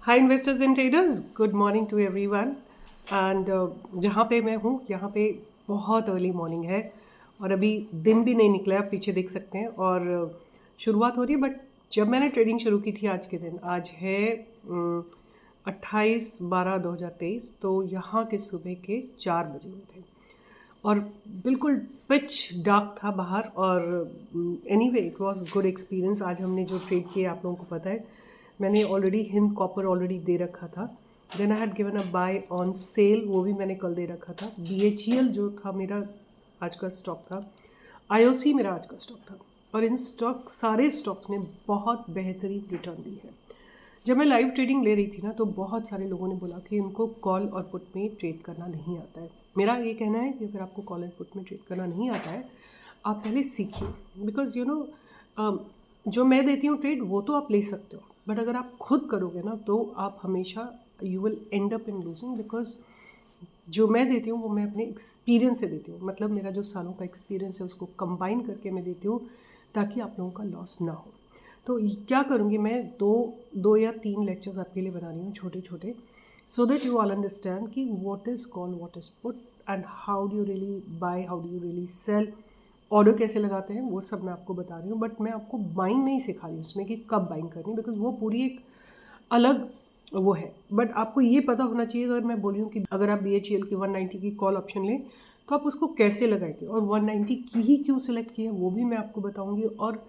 Hi investors and traders, good morning to everyone. And जहाँ पे मैं हूँ यहाँ पे बहुत अर्ली मॉर्निंग है और अभी दिन भी नहीं निकला है, आप पीछे देख सकते हैं। और शुरुआत हो रही है, बट जब मैंने ट्रेडिंग शुरू की थी आज के दिन, आज है 28/12/2023, तो यहाँ के सुबह के 4 बजे हुए थे और बिल्कुल पिच डार्क था बाहर। और anyway it was good experience. आज हमने जो ट्रेड किए आप लोगों को पता है, मैंने ऑलरेडी हिंद कॉपर ऑलरेडी दे रखा था। Then I had given a buy on sell, वो भी मैंने कल दे रखा था। BHEL जो था मेरा आज का स्टॉक था, IOC मेरा आज का स्टॉक था, और इन सारे स्टॉक्स ने बहुत बेहतरीन रिटर्न दी है। जब मैं लाइव ट्रेडिंग ले रही थी ना, तो बहुत सारे लोगों ने बोला कि उनको कॉल और पुट में ट्रेड करना नहीं आता है। मेरा ये कहना है कि अगर आपको कॉल एंड पुट में ट्रेड करना नहीं आता है, आप पहले सीखिए। बिकॉज जो मैं देती हूँ ट्रेड वो तो आप ले सकते हो, बट अगर आप खुद करोगे ना तो आप हमेशा you will and up in losing. Because जो मैं देती हूँ वो मैं अपने एक्सपीरियंस से देती हूँ, मतलब मेरा जो सालों का एक्सपीरियंस है उसको कंबाइन करके मैं देती हूँ ताकि आप लोगों का लॉस ना हो। तो क्या करूँगी मैं, दो या तीन लेक्चर्स आपके लिए बना रही हूँ छोटे छोटे, so that you all understand कि what is call, what is put, and how do you really buy, how do you really sell, order कैसे लगाते हैं, वो सब मैं आपको बता रही हूँ। बट मैं आपको बाइंग नहीं सिखा रही हूँ उसमें कि कब बाइंग करनी, बिकॉज वो पूरी एक अलग वो है। बट आपको ये पता होना चाहिए, अगर मैं बोली हूँ कि अगर आप BHEL की 190 की कॉल ऑप्शन लें तो आप उसको कैसे लगाएंगे, और 190 की ही क्यों सिलेक्ट की है वो भी मैं आपको बताऊँगी, और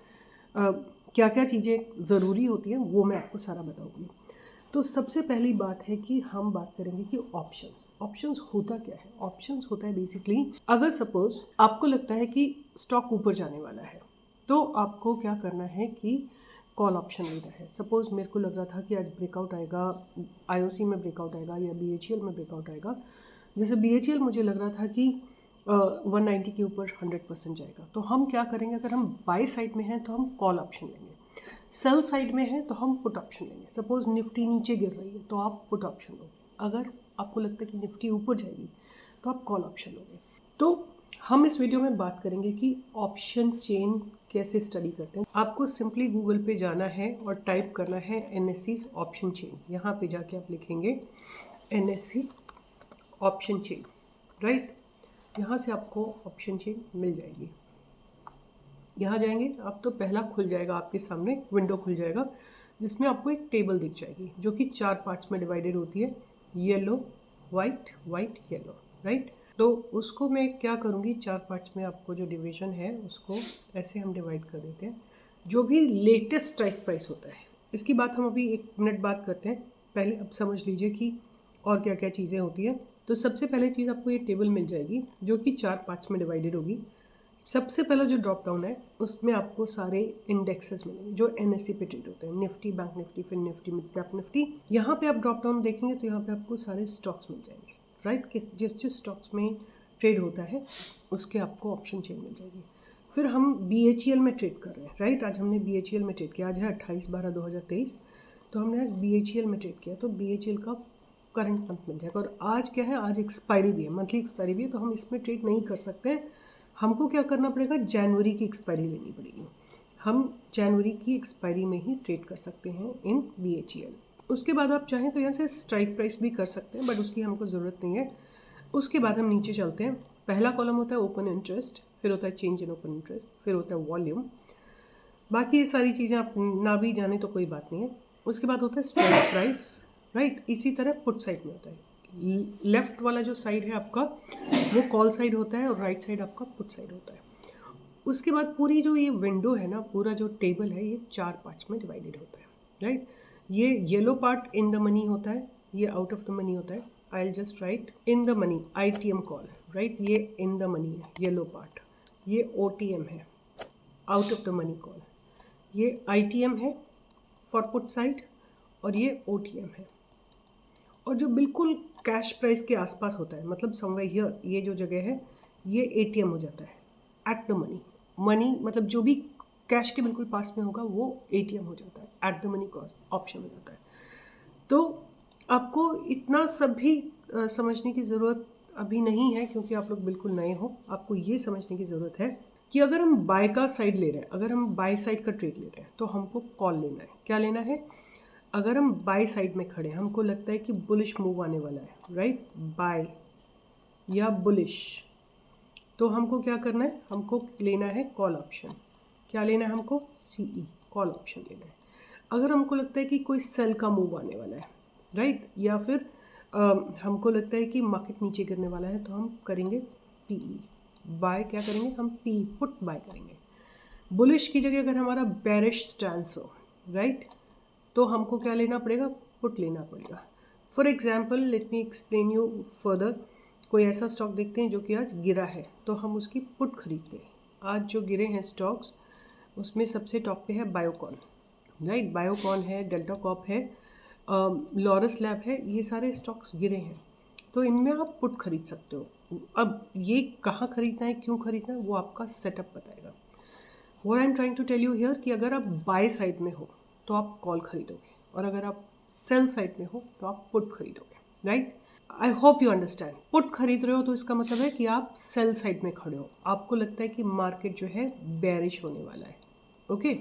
क्या क्या चीज़ें ज़रूरी होती हैं वो मैं आपको सारा बताऊँगी। तो सबसे पहली बात है कि हम बात करेंगे कि ऑप्शंस होता क्या है। ऑप्शंस होता है बेसिकली, अगर सपोज आपको लगता है कि स्टॉक ऊपर जाने वाला है तो आपको क्या करना है कि कॉल ऑप्शन लेना है। सपोज मेरे को लग रहा था कि आज ब्रेकआउट आएगा, IOC में ब्रेकआउट आएगा या BHEL में ब्रेकआउट आएगा। जैसे BHEL मुझे लग रहा था कि 190 के ऊपर 100% जाएगा, तो हम क्या करेंगे, अगर हम बाय साइड में हैं तो हम कॉल ऑप्शन लेंगे, सेल साइड में है तो हम पुट ऑप्शन लेंगे। सपोज निफ्टी नीचे गिर रही है तो आप पुट ऑप्शन लोगे, अगर आपको लगता है कि निफ्टी ऊपर जाएगी तो आप कॉल ऑप्शन लोगे। तो हम इस वीडियो में बात करेंगे कि ऑप्शन चेन कैसे स्टडी करते हैं। आपको सिंपली गूगल पे जाना है और टाइप करना है NSE ऑप्शन चेन। यहाँ पे जाके आप लिखेंगे NSE ऑप्शन चेन, राइट। यहाँ से आपको ऑप्शन चेन मिल जाएगी। यहाँ जाएंगे आप तो पहला खुल जाएगा आपके सामने, विंडो खुल जाएगा जिसमें आपको एक टेबल दिख जाएगी जो कि 4 पार्ट्स में डिवाइडेड होती है, yellow white white yellow, right. तो उसको मैं क्या करूँगी, 4 पार्ट्स में आपको जो डिवीजन है उसको ऐसे हम डिवाइड कर देते हैं। जो भी लेटेस्ट स्ट्राइक प्राइस होता है, इसकी बात हम अभी 1 मिनट बात करते हैं। पहले अब समझ लीजिए कि और क्या क्या चीज़ें होती हैं। तो सबसे पहले चीज़ आपको ये टेबल मिल जाएगी जो कि 4 पार्ट्स में डिवाइडेड होगी। सबसे पहला जो ड्रॉप डाउन है उसमें आपको सारे इंडेक्सेस मिलेंगे जो NSE पे ट्रेड होते हैं, निफ्टी, बैंक निफ्टी, फिर निफ्टी, मिड कैप निफ्टी। यहाँ पे आप ड्रॉप डाउन देखेंगे तो यहाँ पे आपको सारे स्टॉक्स मिल जाएंगे, राइट। जिस स्टॉक्स में ट्रेड होता है उसके आपको ऑप्शन चेन मिल जाएगी। फिर हम BHEL में ट्रेड कर रहे हैं, राइट। आज हमने BHEL में ट्रेड किया, आज है 28/12/2023, तो हमने आज BHEL में ट्रेड किया, तो BHEL का करंट मंथ मिल जाएगा। और आज क्या है, आज एक्सपायरी भी है, मंथली एक्सपायरी भी है, तो हम इसमें ट्रेड नहीं कर सकते हैं। हमको क्या करना पड़ेगा, जनवरी की एक्सपायरी लेनी पड़ेगी। हम जनवरी की एक्सपायरी में ही ट्रेड कर सकते हैं इन BHEL। उसके बाद आप चाहें तो यहाँ से स्ट्राइक प्राइस भी कर सकते हैं, बट उसकी हमको ज़रूरत नहीं है। उसके बाद हम नीचे चलते हैं। पहला कॉलम होता है ओपन इंटरेस्ट, फिर होता है चेंज इन ओपन इंटरेस्ट, फिर होता है वॉल्यूम। बाकी ये सारी चीज़ें आप ना भी जाने तो कोई बात नहीं है। उसके बाद होता है स्ट्राइक प्राइस, राइट। इसी तरह पुट साइड में होता है, लेफ्ट वाला जो साइड है आपका वो कॉल साइड होता है और राइट साइड आपका पुट साइड होता है। उसके बाद पूरी जो ये विंडो है ना, पूरा जो टेबल है, ये 4 पार्ट्स में डिवाइडेड होता है, राइट। ये yellow part in the money होता है, ये आउट ऑफ द मनी होता है। I will just right in the money, ITM call, right. ये इन द मनी है येलो पार्ट, ये OTM है out of the money call, ये ITM है फॉर पुट साइड, और ये OTM है। और जो बिल्कुल कैश प्राइस के आसपास होता है, मतलब समवेयर हियर, ये जो जगह है ये ATM हो जाता है, एट द मनी मतलब जो भी कैश के बिल्कुल पास में होगा वो ATM हो जाता है, at the money cost option हो जाता है। तो आपको इतना सब भी समझने की ज़रूरत अभी नहीं है, क्योंकि आप लोग बिल्कुल नए हो। आपको ये समझने की ज़रूरत है कि अगर हम बाय का साइड ले रहे हैं, अगर हम बाय साइड का ट्रेड ले रहे हैं तो हमको कॉल लेना है। क्या लेना है, अगर हम बाय साइड में खड़े हैं, हमको लगता है कि बुलिश मूव आने वाला है, राइट, बाय या बुलिश, तो हमको क्या करना है, हमको लेना है कॉल ऑप्शन। क्या लेना है हमको, CE, कॉल ऑप्शन लेना है। अगर हमको लगता है कि कोई सेल का मूव आने वाला है, राइट, या फिर हमको लगता है कि मार्केट नीचे गिरने वाला है, तो हम करेंगे PE, बाय। क्या करेंगे हम, PE, पुट बाय करेंगे। बुलिश की जगह अगर हमारा बेरिश स्टैंस हो, राइट, तो हमको क्या लेना पड़ेगा, पुट लेना पड़ेगा। For example let me explain you further. कोई ऐसा स्टॉक देखते हैं जो कि आज गिरा है, तो हम उसकी पुट खरीदते हैं। आज जो गिरे हैं स्टॉक्स, उसमें सबसे टॉप पे है बायोकॉन, राइट, बायोकॉन है, डेल्टा कॉप है, लॉरस लैब है, ये सारे स्टॉक्स गिरे हैं, तो इनमें आप पुट खरीद सकते हो। अब ये कहाँ खरीदना है, क्यों खरीदना है, वो आपका सेटअप बताएगा। What I am trying to tell you here कि अगर आप बाय साइड में हो तो आप कॉल खरीदोगे, और अगर आप सेल साइड में हो तो आप पुट खरीदोगे, right. I hope you understand. Put खरीद रहे हो तो इसका मतलब है कि आप सेल साइड में खड़े हो, आपको लगता है कि मार्केट जो है बेरिश होने वाला है। Okay,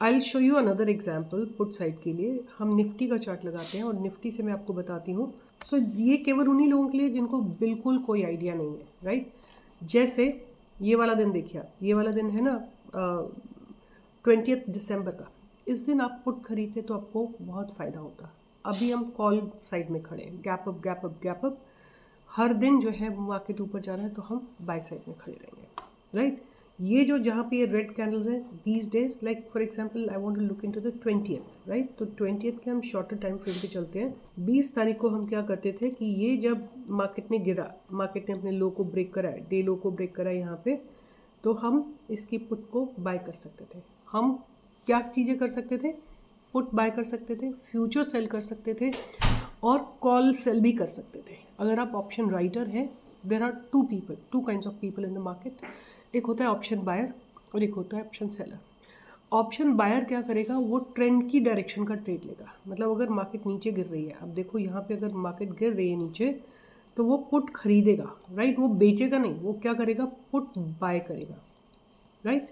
I will show you another example put side के लिए। हम निफ्टी का चार्ट लगाते हैं और निफ्टी से मैं आपको बताती हूँ। सो ये केवल उन्हीं लोगों के लिए जिनको बिल्कुल कोई आइडिया नहीं है, राइट। जैसे ये वाला दिन देखिए आप, ये वाला दिन है ना 20 दिसंबर का, इस दिन आप पुट खरीदते तो आपको बहुत फ़ायदा होता। अभी हम कॉल साइड में खड़े हैं, gap up gap up gap up, हर दिन जो है मार्केट ऊपर जा रहा है तो हम बाय साइड में खड़े रहेंगे, राइट। ये जो जहाँ पे ये रेड कैंडल्स हैं these days, like for example I want to look into the 20th, right, तो 20th के हम शॉर्टर टाइम फ्रेम पे चलते हैं। 20 तारीख को हम क्या करते थे कि ये जब मार्केट ने गिरा, मार्केट ने अपने लो को ब्रेक करा है, डे लो को ब्रेक करा है यहाँ पे, तो हम इसकी पुट को बाय कर सकते थे। हम क्या चीज़ें कर सकते थे, पुट बाय कर सकते थे, फ्यूचर सेल कर सकते थे, और कॉल सेल भी कर सकते थे। अगर आप ऑप्शन राइटर हैं, there are two kinds of people in the market. एक होता है ऑप्शन बायर और एक होता है ऑप्शन सेलर। ऑप्शन बायर क्या करेगा, वो ट्रेंड की डायरेक्शन का ट्रेड लेगा। मतलब अगर मार्केट नीचे गिर रही है, अब देखो यहाँ पे अगर मार्केट गिर रही है नीचे, तो वो पुट खरीदेगा, राइट, वो बेचेगा नहीं, वो क्या करेगा, पुट बाय करेगा, राइट।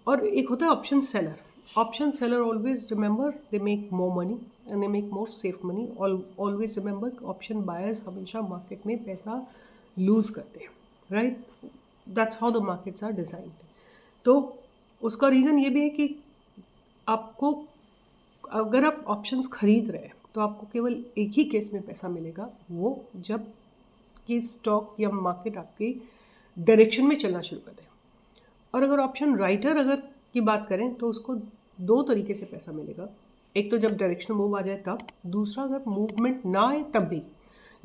और एक होता है option seller. Option seller always remember they make more money and they make more safe money. Always remember option buyers हमेशा मार्केट में पैसा लूज करते हैं, right. That's how the markets are designed. तो उसका रीज़न ये भी है कि आपको, अगर आप ऑप्शंस खरीद रहे हैं तो आपको केवल एक ही केस में पैसा मिलेगा, वो जब कि स्टॉक या मार्केट आपकी डायरेक्शन में चलना शुरू कर दे। और अगर ऑप्शन राइटर अगर की बात करें तो उसको दो तरीके से पैसा मिलेगा। एक तो जब डायरेक्शनल मूव आ जाए तब, दूसरा अगर मूवमेंट ना आए तब भी,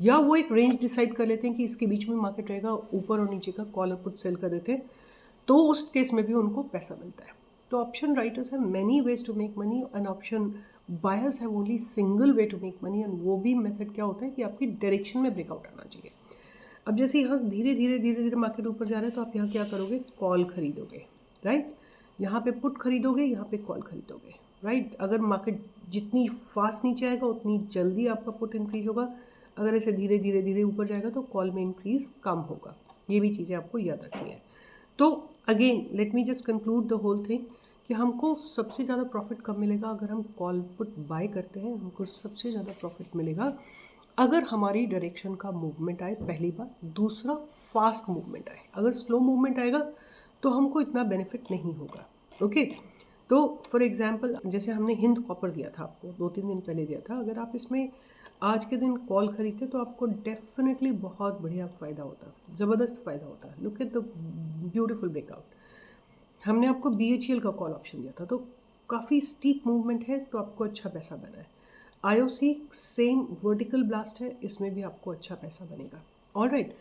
या वो एक रेंज डिसाइड कर लेते हैं कि इसके बीच में मार्केट रहेगा, ऊपर और नीचे का कॉल और पुट सेल कर देते हैं, तो उस केस में भी उनको पैसा मिलता है। तो option writers have many ways to make money and option buyers have only single way to make money, and वो भी मेथड क्या होता है कि आपकी डायरेक्शन में ब्रेकआउट आना चाहिए। अब जैसे यहाँ धीरे धीरे मार्केट ऊपर जा रहा है, तो आप यहाँ क्या करोगे, कॉल खरीदोगे, राइट। यहाँ पे पुट खरीदोगे, यहाँ पे कॉल खरीदोगे, राइट। अगर मार्केट जितनी फास्ट नीचे आएगा उतनी जल्दी आपका पुट इंक्रीज होगा, अगर ऐसे धीरे धीरे ऊपर जाएगा तो कॉल में इंक्रीज कम होगा। ये भी चीज़ें आपको याद रखनी है। तो again let me just conclude the whole thing कि हमको सबसे ज़्यादा प्रॉफिट कब मिलेगा, अगर हम कॉल पुट बाय करते हैं, हमको सबसे ज़्यादा प्रॉफिट मिलेगा अगर हमारी डायरेक्शन का मूवमेंट आए, पहली बात। दूसरा, फास्ट मूवमेंट आए। अगर स्लो मूवमेंट आएगा तो हमको इतना बेनिफिट नहीं होगा, ओके। तो फॉर एग्जांपल जैसे हमने हिंद कॉपर दिया था आपको 2-3 दिन पहले दिया था, अगर आप इसमें आज के दिन कॉल खरीदते तो आपको डेफिनेटली बहुत बढ़िया फ़ायदा होता, ज़बरदस्त फ़ायदा होता। Look at the beautiful breakout. हमने आपको BHEL का कॉल ऑप्शन दिया था, तो काफ़ी स्टीप मूवमेंट है, तो आपको अच्छा पैसा बना है। IOC सेम वर्टिकल ब्लास्ट है, इसमें भी आपको अच्छा पैसा बनेगा, ऑलराइट।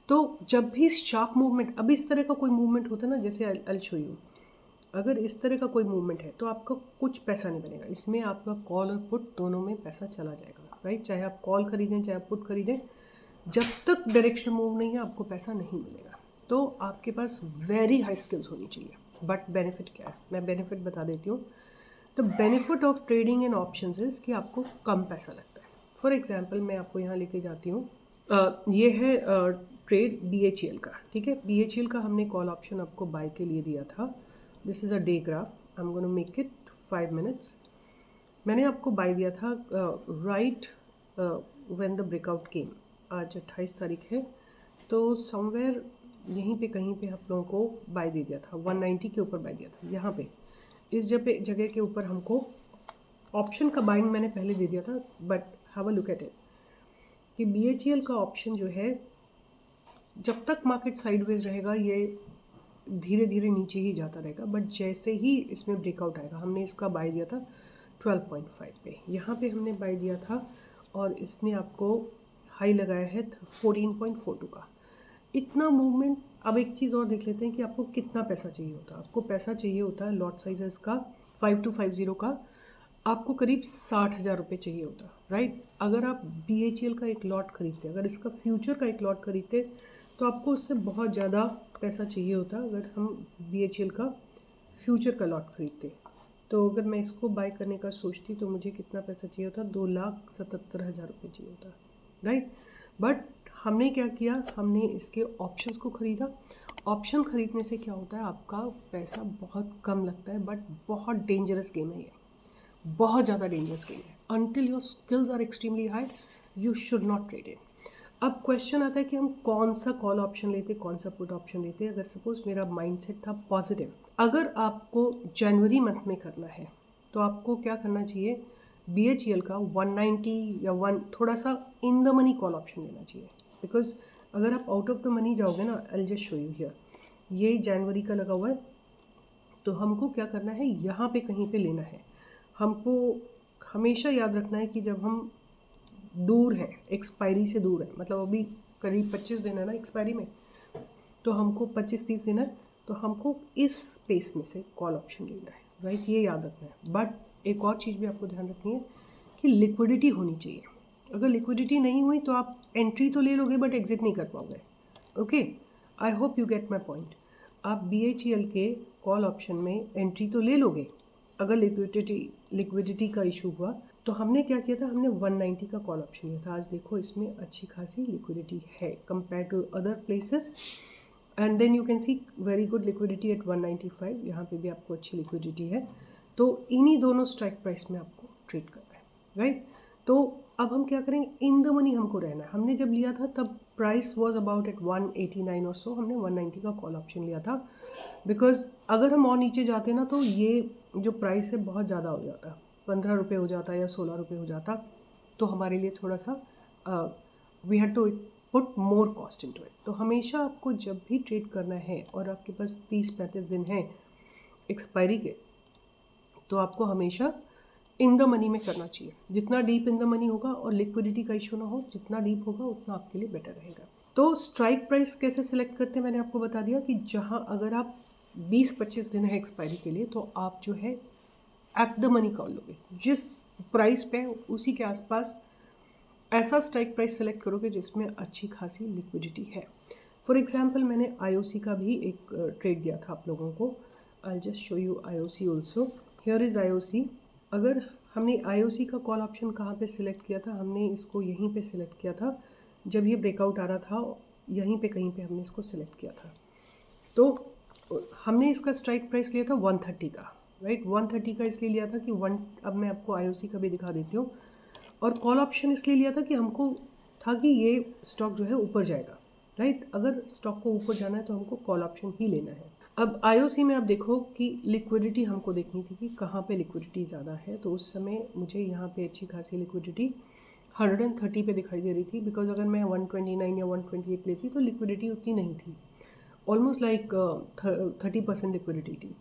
तो जब भी शार्प मूवमेंट, अब इस तरह का कोई मूवमेंट होता है ना, जैसे आई शो यू, अगर इस तरह का कोई मूवमेंट है तो आपका कुछ पैसा नहीं बनेगा, इसमें आपका कॉल और पुट दोनों में पैसा चला जाएगा, राइट। चाहे आप कॉल खरीदें चाहे आप पुट खरीदें, जब तक डायरेक्शनल मूव नहीं है आपको पैसा नहीं मिलेगा। तो आपके पास वेरी हाई स्किल्स होनी चाहिए। बट बेनिफिट क्या है, मैं बेनिफिट बता देती हूँ। The benefit of trading in options is कि आपको कम पैसा लगता है। फॉर एग्जांपल मैं आपको यहाँ लेके जाती हूँ, ये है ट्रेड BHEL का, ठीक है। BHEL का हमने कॉल ऑप्शन आपको बाय के लिए दिया था। This is a day graph, I am gonna make it 5 minutes। मैंने आपको बाय दिया था राइट व्हेन द ब्रेकआउट केम। आज 28 तारीख है, तो समवेयर यहीं पे कहीं पे आप लोगों को बाय दे दिया था, 190 के ऊपर बाय दिया था। यहाँ पे इस जगह के ऊपर हमको ऑप्शन का बाइंग मैंने पहले दे दिया था, but have a look at it कि BHEL का ऑप्शन जो है जब तक मार्केट साइडवेज रहेगा ये धीरे धीरे नीचे ही जाता रहेगा, बट जैसे ही इसमें ब्रेकआउट आएगा, हमने इसका बाय दिया था 12.5 पे, यहाँ पे हमने बाय दिया था और इसने आपको हाई लगाया है 14.42 का। इतना मूवमेंट। अब एक चीज़ और देख लेते हैं कि आपको कितना पैसा चाहिए होता है। आपको पैसा चाहिए होता है लॉट साइजेस का 5250 का, आपको करीब 60,000 रुपये चाहिए होता, राइट। अगर आप BHEL का एक लॉट खरीदते, अगर इसका फ्यूचर का एक लॉट खरीदते तो आपको उससे बहुत ज़्यादा पैसा चाहिए होता। अगर हम BHEL का फ्यूचर का लॉट खरीदते तो अगर मैं इसको बाय करने का सोचती तो मुझे कितना पैसा चाहिए होता, 2,77,000 रुपये चाहिए होता, राइट। बट हमने क्या किया, हमने इसके ऑप्शंस को ख़रीदा। ऑप्शन ख़रीदने से क्या होता है, आपका पैसा बहुत कम लगता है, बट बहुत डेंजरस गेम है ये, बहुत ज़्यादा डेंजरस गेम है। Until your skills are extremely high you should not trade it. अब क्वेश्चन आता है कि हम कौन सा कॉल ऑप्शन लेते, कौन सा पुट ऑप्शन लेते। अगर सपोज मेरा माइंडसेट था पॉजिटिव, अगर आपको जनवरी मंथ में करना है तो आपको क्या करना चाहिए, BHEL का 190 या 1 थोड़ा सा in the money call option लेना चाहिए। बिकॉज अगर आप आउट ऑफ द मनी जाओगे ना, I will just show you here, ये जनवरी का लगा हुआ है, तो हमको क्या करना है, यहाँ पे कहीं पे लेना है। हमको हमेशा याद रखना है कि जब हम दूर हैं, एक्सपायरी से दूर है, मतलब अभी करीब 25 दिन है ना एक्सपायरी में, तो हमको 25-30 दिन है, तो हमको इस स्पेस में से कॉल ऑप्शन लेना है, राइट। ये याद रखना है। बट एक और चीज़ भी आपको ध्यान रखनी है कि लिक्विडिटी होनी चाहिए। अगर लिक्विडिटी नहीं हुई तो आप एंट्री तो ले लोगे बट एग्जिट नहीं कर पाओगे। Okay, I hope you get my point. आप BHEL के कॉल ऑप्शन में एंट्री तो ले लोगे, अगर लिक्विडिटी का इशू हुआ तो हमने क्या किया था, हमने 190 का कॉल ऑप्शन लिया था। आज देखो इसमें अच्छी खासी लिक्विडिटी है compare to other places, and then you can see very good liquidity at 195। यहाँ पे भी आपको अच्छी लिक्विडिटी है। तो इन्हीं दोनों स्ट्राइक प्राइस में आपको ट्रेड करना है, राइट। तो अब हम क्या करेंगे, इन द मनी हमको रहना है। हमने जब लिया था तब प्राइस वाज अबाउट एट 189 और सो, हमने 190 का कॉल ऑप्शन लिया था। बिकॉज अगर हम और नीचे जाते ना तो ये जो प्राइस है बहुत ज़्यादा हो जाता, 15 रुपये हो जाता या 16 रुपये हो जाता, तो हमारे लिए थोड़ा सा we had to put more cost into it. तो हमेशा आपको जब भी ट्रेड करना है और आपके पास 30-35 दिन हैं एक्सपायरी के, तो आपको हमेशा इन द मनी में करना चाहिए। जितना डीप इन द मनी होगा और लिक्विडिटी का इशू ना हो, जितना डीप होगा उतना आपके लिए बेटर रहेगा। तो स्ट्राइक प्राइस कैसे सिलेक्ट करते हैं मैंने आपको बता दिया कि जहां अगर आप 20-25 दिन है एक्सपायरी के लिए, तो आप जो है एट द मनी कॉल लोगे, जिस प्राइस पे उसी के आसपास ऐसा स्ट्राइक प्राइस सेलेक्ट करोगे जिसमें अच्छी खासी लिक्विडिटी है। फॉर एग्जांपल मैंने IOC का भी एक ट्रेड दिया था आप लोगों को। I just show you IOC also. Here is IOC। अगर हमने IOC का कॉल ऑप्शन कहाँ पे सिलेक्ट किया था, हमने इसको यहीं पे सिलेक्ट किया था जब ये ब्रेकआउट आ रहा था, यहीं पे कहीं पे हमने इसको सिलेक्ट किया था। तो हमने इसका स्ट्राइक प्राइस लिया था 130 का, राइट। 130 का इसलिए लिया था कि अब मैं आपको IOC का भी दिखा देती हूँ। और कॉल ऑप्शन इसलिए लिया था कि हमको था कि ये स्टॉक जो है ऊपर जाएगा, राइट। अगर स्टॉक को ऊपर जाना है तो हमको कॉल ऑप्शन ही लेना है। अब IOC में आप देखो कि लिक्विडिटी हमको देखनी थी कि कहाँ पे लिक्विडिटी ज़्यादा है, तो उस समय मुझे यहाँ पे अच्छी खासी लिक्विडिटी 130 पे दिखाई दे रही थी। बिकॉज अगर मैं 129 या 128 लेती तो लिक्विडिटी उतनी नहीं थी, ऑलमोस्ट लाइक 30% लिक्विडिटी थी।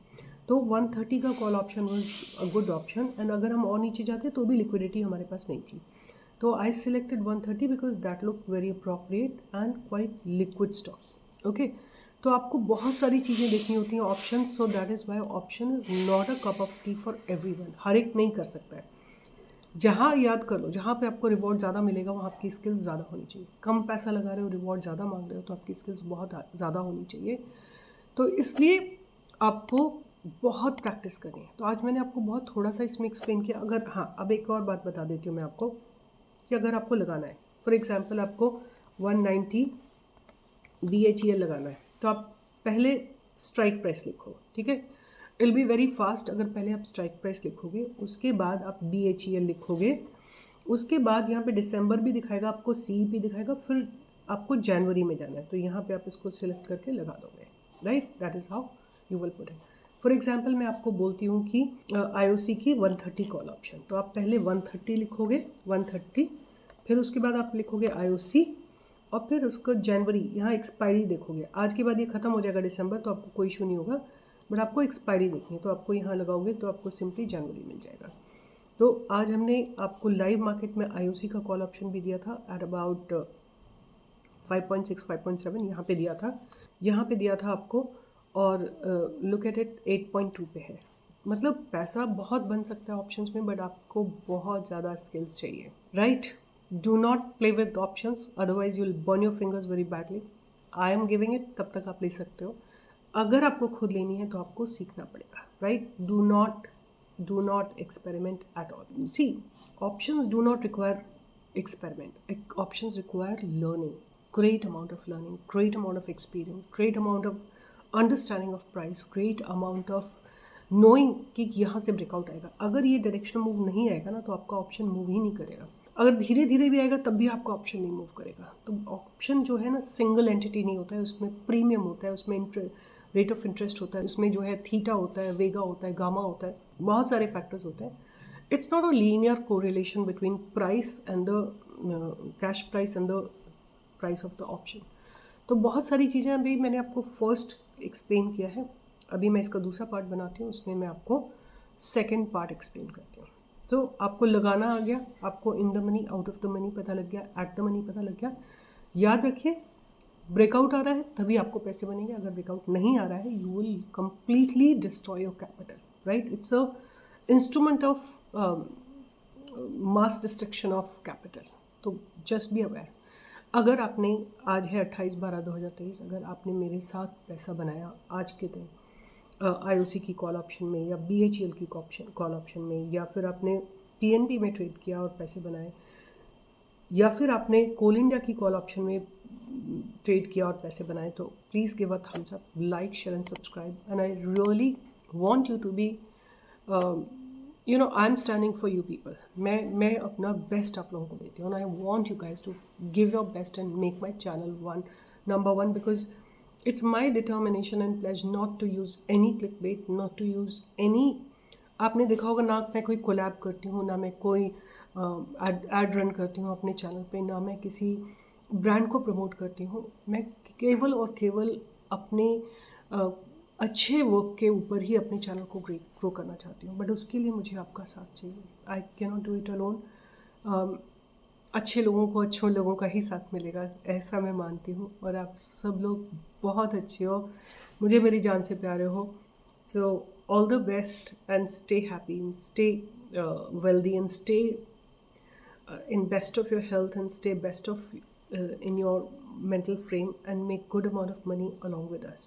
तो 130 का call option was a good option, and अगर हम और नीचे जाते तो भी लिक्विडिटी हमारे पास नहीं थी। तो I selected 130 because that look very appropriate and quite liquid stock. Okay, तो आपको बहुत सारी चीज़ें देखनी होती हैं option, so that is why option is not a cup of tea for everyone. हर एक नहीं कर सकता है। जहाँ याद कर लो, जहाँ पे आपको रिवॉर्ड ज़्यादा मिलेगा वहाँ आपकी स्किल्स ज़्यादा होनी चाहिए। कम पैसा लगा रहे हो, रिवॉर्ड ज़्यादा मांग रहे हो, तो आपकी स्किल्स बहुत ज़्यादा होनी चाहिए। तो इसलिए आपको बहुत प्रैक्टिस करनी है। तो आज मैंने आपको बहुत थोड़ा सा इसमें एक्सप्लेन किया। अगर हाँ, अब एक और बात बता देती हूँ मैं आपको कि अगर आपको लगाना है, फॉर एग्जांपल आपको 190 BHEL लगाना है, तो आप पहले स्ट्राइक प्राइस लिखो, ठीक है। इल बी वेरी फास्ट। अगर पहले आप स्ट्राइक प्राइस लिखोगे, उसके बाद आप BHEL लिखोगे, उसके बाद यहाँ पे दिसंबर भी दिखाएगा आपको, CEP दिखाएगा, फिर आपको जनवरी में जाना है, तो यहाँ पे आप इसको सिलेक्ट करके लगा दोगे, right. That is how you will put it. For example मैं आपको बोलती हूँ कि IOC की 130 कॉल ऑप्शन, तो आप पहले 130 लिखोगे, 130, फिर उसके बाद आप लिखोगे IOC, और फिर उसको जनवरी, यहाँ एक्सपायरी देखोगे, आज के बाद ये ख़त्म हो जाएगा दिसंबर, तो आपको कोई इशू नहीं होगा, बट आपको एक्सपायरी देखनी है, तो आपको यहाँ लगाओगे तो आपको सिंपली जनवरी मिल जाएगा। तो आज हमने आपको लाइव मार्केट में IOC का कॉल ऑप्शन भी दिया था एट अबाउट 5.6 5.7 यहाँ पे दिया था, यहाँ पे दिया था आपको, और लुक एट इट 8.2 पे है। मतलब पैसा बहुत बन सकता है ऑप्शंस में, बट आपको बहुत ज़्यादा स्किल्स चाहिए, right. Do not play with options, otherwise you will burn your fingers very badly. I am giving it, तब तक आप ले सकते हो। अगर आपको खुद लेनी है तो आपको सीखना पड़ेगा, right. Do not experiment at all. See, options do not require experiment. Options require learning, great amount of learning, great amount of experience, great amount of understanding of price, great amount of knowing कि यहाँ से breakout आएगा। अगर ये direction move नहीं आएगा ना, तो आपका ऑप्शन मूव ही नहीं करेगा। अगर धीरे धीरे भी आएगा तब भी आपका ऑप्शन नहीं मूव करेगा। तो ऑप्शन जो है ना, सिंगल एंटिटी नहीं होता है, उसमें प्रीमियम होता है, उसमें रेट ऑफ इंटरेस्ट होता है, उसमें जो है थीटा होता है, वेगा होता है, गामा होता है, बहुत सारे फैक्टर्स होते हैं। It's not a linear correlation between price and the cash price and the price of the option. तो बहुत सारी चीज़ें अभी मैंने आपको फर्स्ट एक्सप्लेन किया है, अभी मैं इसका दूसरा पार्ट बनाती हूँ, उसमें मैं आपको सेकंड पार्ट एक्सप्लेन करती हूँ। सो आपको लगाना आ गया, आपको in the money, out of the money पता लग गया, एट द मनी पता लग गया। याद रखिए, ब्रेकआउट आ रहा है तभी आपको पैसे बनेंगे, अगर ब्रेकआउट नहीं आ रहा है you will completely destroy your capital, right. It's a instrument of mass destruction of capital. तो जस्ट बी अवेयर। अगर आपने, आज है 28/12/2023, अगर आपने मेरे साथ पैसा बनाया आज के दिन IOC की कॉल ऑप्शन में, या BHEL की कॉल ऑप्शन में, या फिर आपने PNB में ट्रेड किया और पैसे बनाए, या फिर आपने कोल इंडिया की कॉल ऑप्शन में ट्रेड किया और पैसे बनाए, तो please give a thumbs up, like, share and subscribe. And I really want you to be you know, I am standing for you people. मैं अपना बेस्ट आप लोगों को देती हूँ, I want you guys to give your best and make my channel number one, because it's my determination and pledge not to use any click bait, not to use any. आपने देखा होगा ना, मैं कोई कोलैब करती हूँ, ना मैं कोई एड रन करती हूँ अपने चैनल पे, ना मैं किसी ब्रांड को प्रमोट करती हूँ। मैं केवल और केवल अपने अच्छे वर्क के ऊपर ही अपने चैनल को ग्रो करना चाहती हूँ, बट उसके लिए मुझे आपका साथ चाहिए। I can not do it alone. अच्छे लोगों को अच्छे लोगों का ही साथ मिलेगा, ऐसा मैं मानती हूँ, और आप सब लोग बहुत अच्छे हो, मुझे मेरी जान से प्यारे हो। So all the best and stay happy and stay wealthy and stay in best of your health and stay best of in your mental frame and make good amount of money along with us.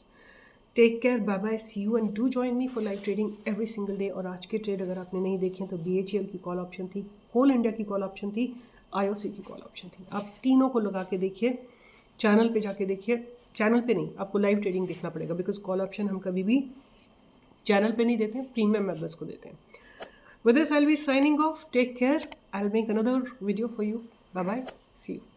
Take care, bye bye, see you, and do join me for live trading every single day. और आज के trade अगर आपने नहीं देखे तो BHEL की call option थी, कोल इंडिया की कॉल ऑप्शन थी, IOC की कॉल ऑप्शन थी। आप तीनों को लगा के देखिए, चैनल पे जाके देखिए। चैनल पे नहीं, आपको लाइव ट्रेडिंग देखना पड़ेगा, बिकॉज कॉल ऑप्शन हम कभी भी चैनल पे नहीं देते हैं, प्रीमियम मेंबर्स को देते हैं। With this, I'll be signing off. Take care. I'll make another video for you. Bye bye. See you.